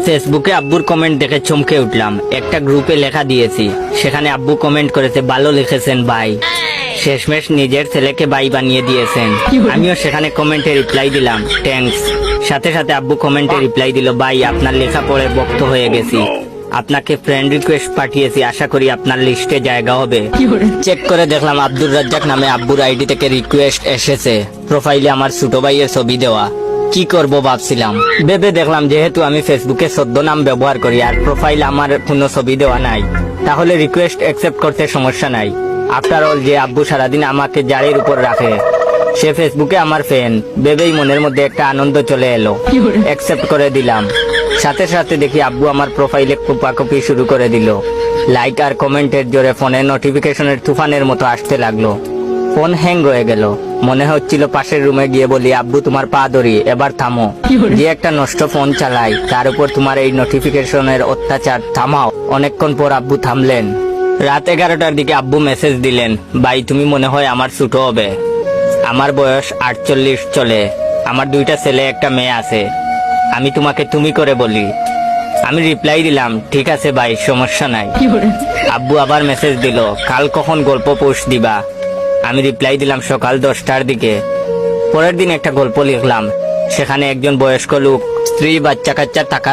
ফেসবুকে আব্বুর কমেন্ট দেখে চমকে উঠলাম। একটা গ্রুপে লেখা দিয়েছি, সেখানে আব্বু কমেন্ট করেছে, ভালো লিখেছেন ভাই। শেষমেশ নিজের ছেলেকে ভাই বানিয়ে দিয়েছেন। আমিও সেখানে কমেন্টে রিপ্লাই দিলাম, থ্যাঙ্কস। সাথে সাথে আব্বু কমেন্টে রিপ্লাই দিল, ভাই আপনার লেখা পড়ে বক্ত হয়ে গেছি, আপনাকে ফ্রেন্ড রিকোয়েস্ট পাঠিয়েছি, আশা করি আপনার লিস্টে জায়গা হবে। চেক করে দেখলাম আব্দুর রাজ্জাক নামে আব্বুর আইডি থেকে রিকোয়েস্ট এসেছে, প্রোফাইলে আমার ছোট ভাইয়ের ছবি দেওয়া। কি করব ভাবছিলাম, ভেবে দেখলাম যেহেতু আমি ফেসবুকে নাম ব্যবহার করি আর প্রোফাইল আমার কোনো ছবি দেওয়া নাই, তাহলে রিকোয়েস্ট অ্যাকসেপ্ট করতে সমস্যা নাই। আফটার অল যে আব্বু সারাদিন আমাকে জারের উপর রাখে, সে ফেসবুকে আমার ফ্যান ভেবেই মনের মধ্যে একটা আনন্দ চলে এলো। অ্যাকসেপ্ট করে দিলাম। সাথে সাথে দেখি আব্বু আমার প্রোফাইলে কোপাকুপি শুরু করে দিল। লাইক আর কমেন্টের জোরে ফোনের নোটিফিকেশনের তুফানের মতো আসতে লাগলো। ফোন হ্যাং হয়ে গেল। মনে হচ্ছিল পাশের রুমে গিয়ে বলি, আব্বু তোমার পা ধরি, এবার থামো। যে একটা নষ্ট ফোন চালাই, তার উপর তোমার এই নোটিফিকেশনের অত্যাচার, থামাও। অনেকক্ষণ পর আব্বু থামলেন। রাত 11টার দিকে আব্বু মেসেজ দিলেন, ভাই তুমি মনে হয় আমার ছোট হবে, আমার বয়স 48 চলে, আমার 2টা ছেলে একটা মেয়ে আছে, আমি তোমাকে তুমি করে বলি। আমি রিপ্লাই দিলাম, ঠিক আছে ভাই, সমস্যা নাই। আব্বু আবার মেসেজ দিল, কাল কখন গল্প পোস্ট দিবা? আমি রিপ্লাই দিলাম, সকাল 10টার দিকে। পরের দিন একটা গল্প লিখলাম, সেখানে একজন বয়স্ক লোক স্ত্রী বাচ্চা কাচ্চা থাকার